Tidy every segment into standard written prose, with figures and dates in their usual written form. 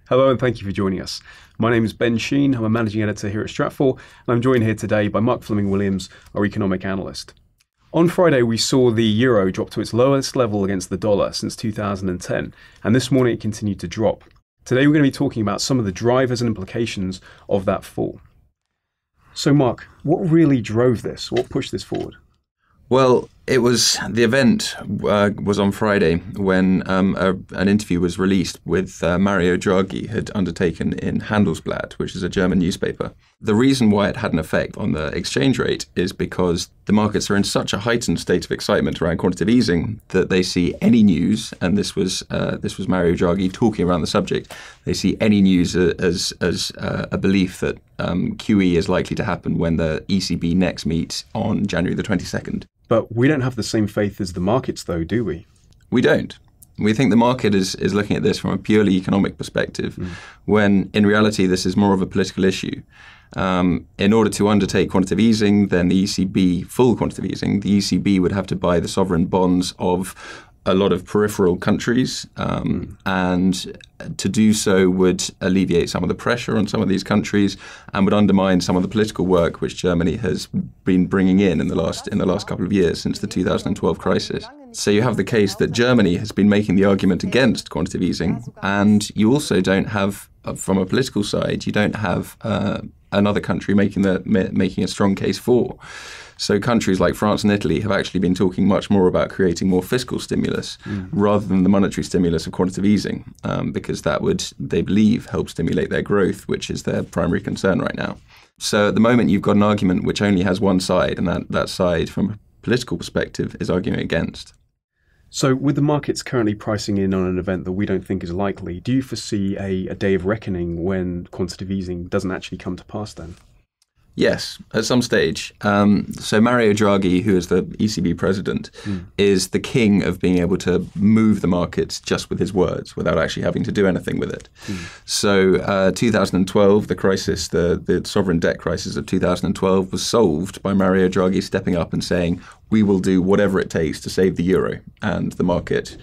Hello and thank you for joining us. My name is Ben Sheen, I'm a managing editor here at Stratfor, and I'm joined here today by Fleming-Williams, our economic analyst. On Friday, we saw the euro drop to its lowest level against the dollar since 2010, and this morning it continued to drop. Today we're going to be talking about some of the drivers and implications of that fall. So Mark, what really drove this? What pushed this forward? Well, the event was on Friday when an interview was released with Mario Draghi had undertaken in Handelsblatt, which is a German newspaper. The reason why it had an effect on the exchange rate is because the markets are in such a heightened state of excitement around quantitative easing that they see any news, and this was Mario Draghi talking around the subject. They see any news as a belief that QE is likely to happen when the ECB next meets on January the 22nd. But we don't have the same faith as the markets, though, do we? We don't. We think the market is looking at this from a purely economic perspective, when in reality this is more of a political issue. In order to undertake quantitative easing, then the ECB, full quantitative easing, the ECB would have to buy the sovereign bonds of a lot of peripheral countries, and to do so would alleviate some of the pressure on some of these countries and would undermine some of the political work which Germany has been bringing in the last couple of years since the 2012 crisis. So you have the case that Germany has been making the argument against quantitative easing, and you also don't have, from a political side, you don't have another country making a strong case for. So countries like France and Italy have actually been talking much more about creating more fiscal stimulus rather than the monetary stimulus of quantitative easing, because that would, they believe, help stimulate their growth, which is their primary concern right now. So at the moment, you've got an argument which only has one side, and that side, from a political perspective, is arguing against. So with the markets currently pricing in on an event that we don't think is likely, do you foresee a day of reckoning when quantitative easing doesn't actually come to pass then? Yes, at some stage. So Mario Draghi, who is the ECB president, is the king of being able to move the markets just with his words without actually having to do anything with it. So 2012, the crisis, the sovereign debt crisis of 2012 was solved by Mario Draghi stepping up and saying, we will do whatever it takes to save the euro. And the market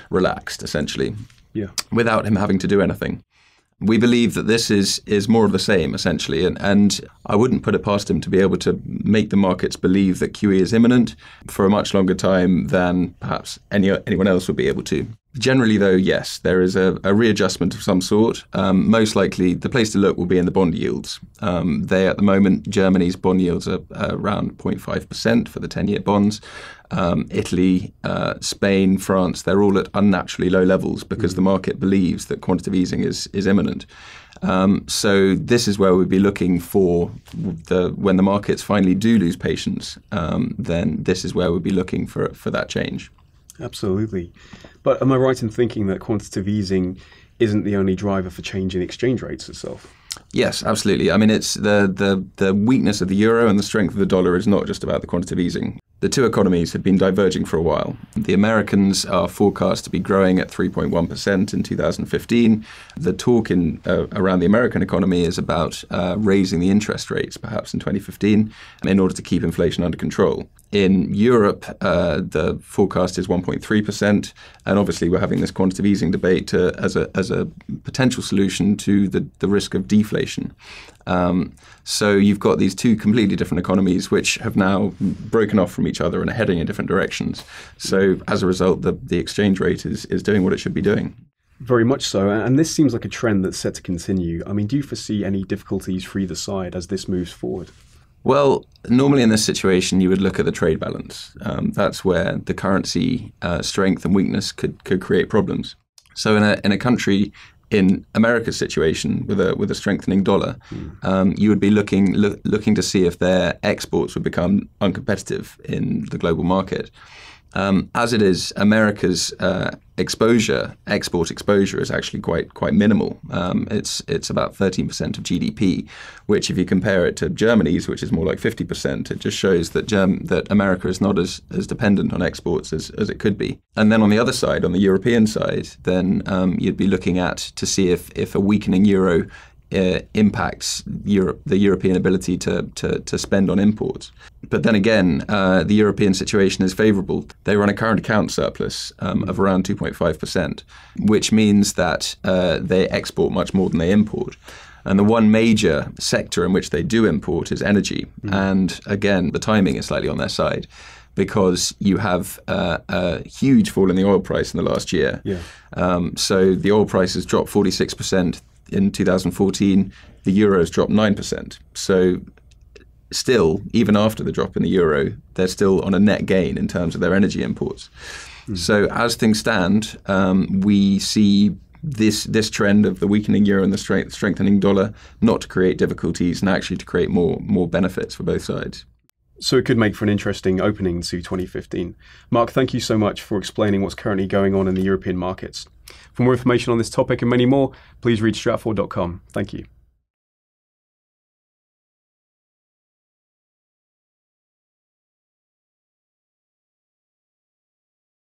relaxed, essentially, without him having to do anything. We believe that this is more of the same, essentially, and I wouldn't put it past him to be able to make the markets believe that QE is imminent for a much longer time than perhaps anyone else would be able to. Generally, though, yes, there is a readjustment of some sort. Most likely, the place to look will be in the bond yields. They, at the moment, Germany's bond yields are around 0.5% for the 10-year bonds. Italy, Spain, France, they're all at unnaturally low levels because the market believes that quantitative easing is imminent. So this is where we'd be looking for when the markets finally do lose patience, then this is where we'd be looking for that change. Absolutely. But am I right in thinking that quantitative easing isn't the only driver for changing exchange rates itself? Yes, absolutely. I mean, it's the weakness of the euro and the strength of the dollar is not just about the quantitative easing. The two economies had been diverging for a while. The Americans are forecast to be growing at 3.1% in 2015. The talk around the American economy is about raising the interest rates, perhaps in 2015, in order to keep inflation under control. In Europe, the forecast is 1.3%, and obviously we're having this quantitative easing debate as a potential solution to the risk of deflation. So you've got these two completely different economies which have now broken off from each other and are heading in different directions. So as a result, the exchange rate is doing what it should be doing. Very much so, and this seems like a trend that's set to continue. I mean, do you foresee any difficulties for either side as this moves forward? Well, normally in this situation, you would look at the trade balance. That's where the currency strength and weakness could create problems. So in a country, in America's situation with a strengthening dollar, you would be looking to see if their exports would become uncompetitive in the global market. As it is, America's export exposure is actually quite minimal. It's about 13% of GDP, which if you compare it to Germany's, which is more like 50%, it just shows that America is not as dependent on exports as it could be. And then on the other side, on the European side, then you'd be looking to see if a weakening euro impacts the European ability to spend on imports. But then again, the European situation is favourable. They run a current account surplus of around 2.5%, which means that they export much more than they import. And the one major sector in which they do import is energy. And again, the timing is slightly on their side, because you have a huge fall in the oil price in the last year. So the oil price has dropped 46% in 2014. The euro's dropped 9%. So still, even after the drop in the euro, they're still on a net gain in terms of their energy imports. So as things stand, we see this trend of the weakening euro and the strengthening dollar not to create difficulties, and actually to create more benefits for both sides. So it could make for an interesting opening to 2015. Mark, thank you so much for explaining what's currently going on in the European markets. For more information on this topic and many more, please read stratfor.com. Thank you.